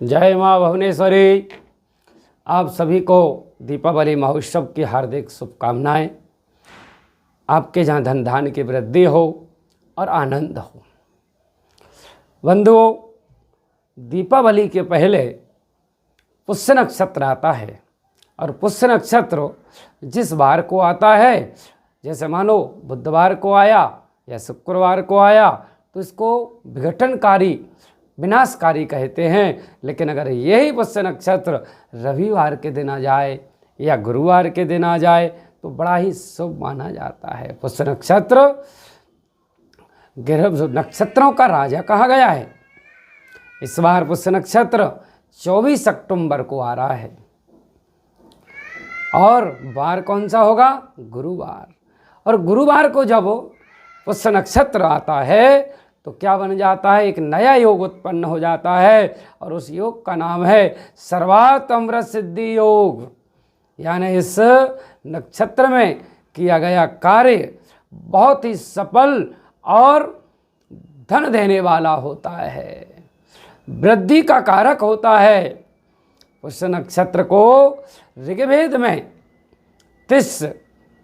जय माँ भुवनेश्वरी। आप सभी को दीपावली महोत्सव की हार्दिक शुभकामनाएं। आपके जहाँ धन धान्य की वृद्धि हो और आनंद हो। बंधुओं, दीपावली के पहले पुष्य नक्षत्र आता है और पुष्य नक्षत्र जिस बार को आता है, जैसे मानो बुधवार को आया या शुक्रवार को आया, तो इसको विघटनकारी विनाशकारी कहते हैं। लेकिन अगर यही पुष्य नक्षत्र रविवार के दिन आ जाए या गुरुवार के दिन आ जाए तो बड़ा ही शुभ माना जाता है। पुष्य नक्षत्र ग्रह नक्षत्रों का राजा कहा गया है। इस बार पुष्य नक्षत्र 24 अक्टूबर को आ रहा है और वार कौन सा होगा? गुरुवार। और गुरुवार को जब पुष्य नक्षत्र आता है तो क्या बन जाता है? एक नया योग उत्पन्न हो जाता है और उस योग का नाम है सर्वार्थ अमृत सिद्धि योग। यानी इस नक्षत्र में किया गया कार्य बहुत ही सफल और धन देने वाला होता है, वृद्धि का कारक होता है। पुष्य नक्षत्र को ऋग्वेद में तिस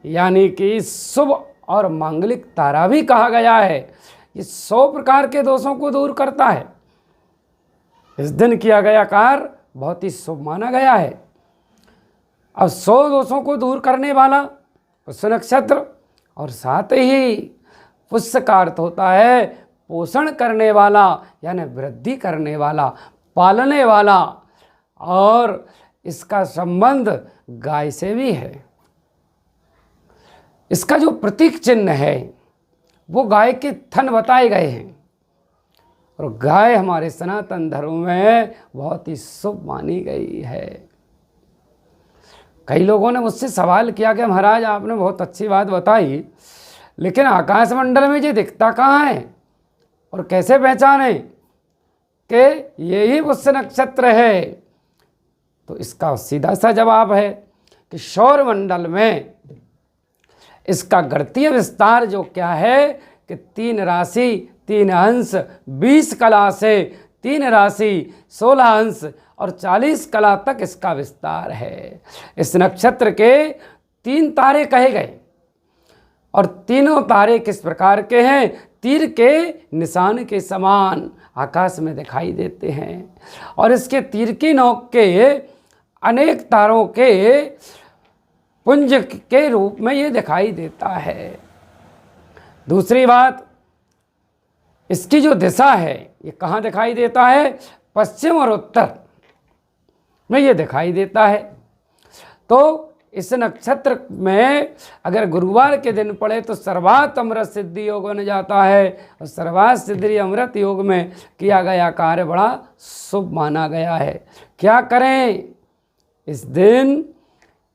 यानी कि शुभ और मांगलिक तारा भी कहा गया है। ये 100 प्रकार के दोषों को दूर करता है। इस दिन किया गया कार्य बहुत ही शुभ माना गया है। अब 100 दोषों को दूर करने वाला पुष्य नक्षत्र, और साथ ही पुष्य का अर्थ होता है पोषण करने वाला, यानी वृद्धि करने वाला, पालने वाला, और इसका संबंध गाय से भी है। इसका जो प्रतीक चिन्ह है वो गाय के थन बताए गए हैं और गाय हमारे सनातन धर्म में बहुत ही शुभ मानी गई है। कई लोगों ने मुझसे सवाल किया कि महाराज आपने बहुत अच्छी बात बताई, लेकिन आकाशमंडल में ये दिखता कहाँ है और कैसे पहचाने कि यही पुष्य नक्षत्र है? तो इसका सीधा सा जवाब है कि सौरमंडल में इसका गणितीय विस्तार जो क्या है कि 3 राशि 3 अंश 20 कला से 3 राशि 16 अंश और 40 कला तक इसका विस्तार है। इस नक्षत्र के 3 तारे कहे गए और तीनों तारे किस प्रकार के हैं? तीर के निशान के समान आकाश में दिखाई देते हैं और इसके तीर की नोक के अनेक तारों के पुंज के रूप में ये दिखाई देता है। दूसरी बात, इसकी जो दिशा है ये कहाँ दिखाई देता है? पश्चिम और उत्तर में ये दिखाई देता है। तो इस नक्षत्र में अगर गुरुवार के दिन पड़े तो सर्वार्थ अमृत सिद्धि योग बन जाता है और सर्वार्थ सिद्धि अमृत योग में किया गया कार्य बड़ा शुभ माना गया है। क्या करें? इस दिन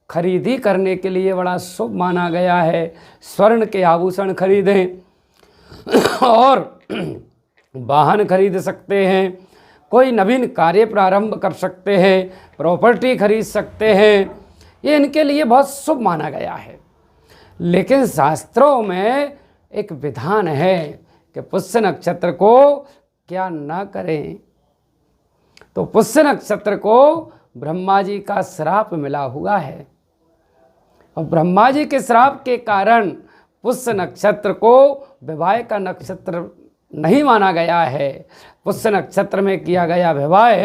खरीदी करने के लिए बड़ा शुभ माना गया है। स्वर्ण के आभूषण खरीदें और वाहन खरीद सकते हैं, कोई नवीन कार्य प्रारंभ कर सकते हैं, प्रॉपर्टी खरीद सकते हैं। ये इनके लिए बहुत शुभ माना गया है। लेकिन शास्त्रों में एक विधान है कि पुष्य नक्षत्र को क्या न करें। तो पुष्य नक्षत्र को ब्रह्मा जी का श्राप मिला हुआ है और ब्रह्मा जी के श्राप के कारण पुष्य नक्षत्र को विवाह का नक्षत्र नहीं माना गया है। पुष्य नक्षत्र में किया गया विवाह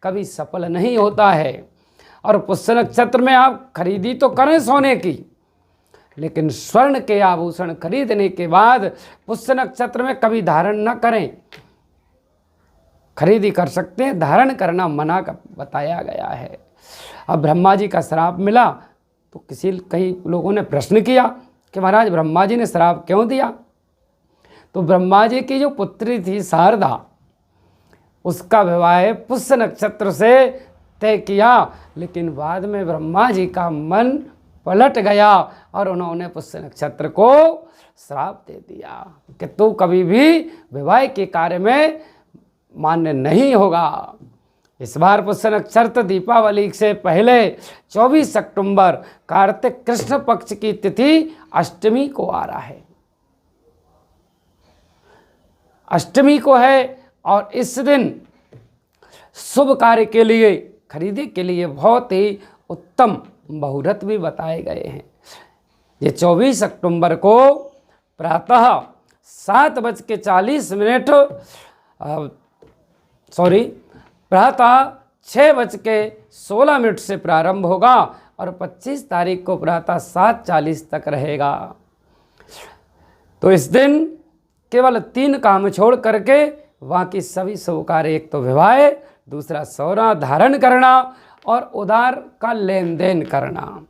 कभी सफल नहीं होता है। और पुष्य नक्षत्र में आप खरीदी तो करें सोने की, लेकिन स्वर्ण के आभूषण खरीदने के बाद पुष्य नक्षत्र में कभी धारण न करें। खरीदी कर सकते हैं, धारण करना मना बताया गया है। अब ब्रह्मा जी का श्राप मिला तो कई लोगों ने प्रश्न किया कि महाराज ब्रह्मा जी ने श्राप क्यों दिया? तो ब्रह्मा जी की जो पुत्री थी शारदा, उसका विवाह पुष्य नक्षत्र से तय किया, लेकिन बाद में ब्रह्मा जी का मन पलट गया और उन्होंने पुष्य नक्षत्र को श्राप दे दिया कि तू कभी भी विवाह के कार्य में मान्य नहीं होगा। इस बार पुष्य नक्षत्र दीपावली से पहले 24 अक्टूबर कार्तिक कृष्ण पक्ष की तिथि अष्टमी को आ रहा है। अष्टमी को है और इस दिन शुभ कार्य के लिए, खरीदी के लिए बहुत ही उत्तम मुहूर्त भी बताए गए हैं। ये 24 अक्टूबर को प्रातः 7:40 प्रातः 6:16 से प्रारंभ होगा और 25 तारीख को प्रातः 7:40 तक रहेगा। तो इस दिन केवल 3 काम छोड़ करके बाकी सभी शुभ कार्य, एक तो विवाह, दूसरा सोना धारण करना और उधार का लेन देन करना।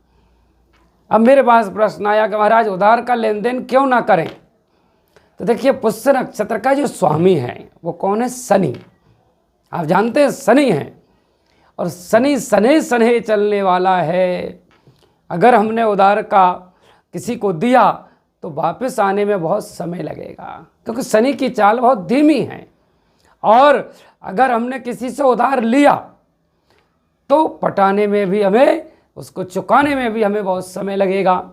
अब मेरे पास प्रश्न आया कि महाराज उधार का लेन देन क्यों ना करें? तो देखिए, पुष्य नक्षत्र का जो स्वामी है वो कौन है? शनि। आप जानते हैं शनि है, और शनि सने सने चलने वाला है। अगर हमने उधार का किसी को दिया तो वापस आने में बहुत समय लगेगा, क्योंकि शनि की चाल बहुत धीमी है। और अगर हमने किसी से उधार लिया तो पटाने में भी हमें, उसको चुकाने में भी हमें बहुत समय लगेगा।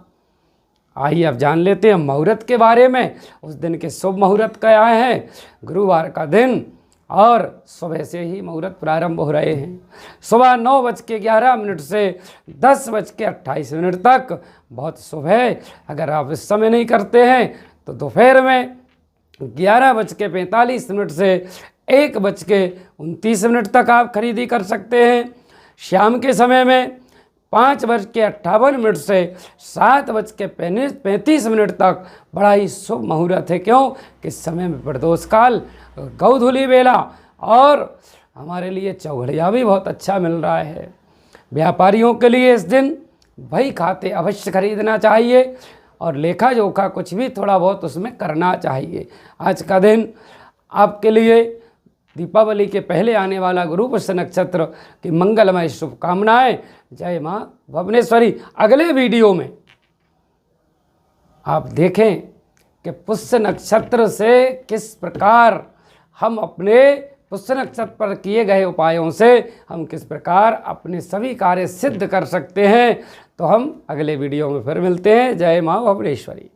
आइए अब जान लेते हैं मुहूर्त के बारे में। उस दिन के शुभ मुहूर्त क्या है? गुरुवार का दिन, और सुबह से ही मुहूर्त प्रारंभ हो रहे हैं। सुबह 9:11 से 10:28 तक बहुत शुभ है। अगर आप इस समय नहीं करते हैं तो दोपहर में 11:45 से 1:29 तक आप खरीदी कर सकते हैं। शाम के समय में 5:58 से 7:35 तक बड़ा ही शुभ मुहूर्त है। क्यों? कि इस समय में प्रदोष काल, गौधूली बेला, और हमारे लिए चौघड़िया भी बहुत अच्छा मिल रहा है। व्यापारियों के लिए इस दिन बही खाते अवश्य खरीदना चाहिए, और लेखा जोखा कुछ भी थोड़ा बहुत उसमें करना चाहिए। आज का दिन आपके लिए दीपावली के पहले आने वाला गुरु पुष्य नक्षत्र की मंगलमय शुभकामनाएं। जय मां भुवनेश्वरी। अगले वीडियो में आप देखें कि पुष्य नक्षत्र से किस प्रकार हम अपने पुष्य नक्षत्र पर किए गए उपायों से हम किस प्रकार अपने सभी कार्य सिद्ध कर सकते हैं। तो हम अगले वीडियो में फिर मिलते हैं। जय मां भुवनेश्वरी।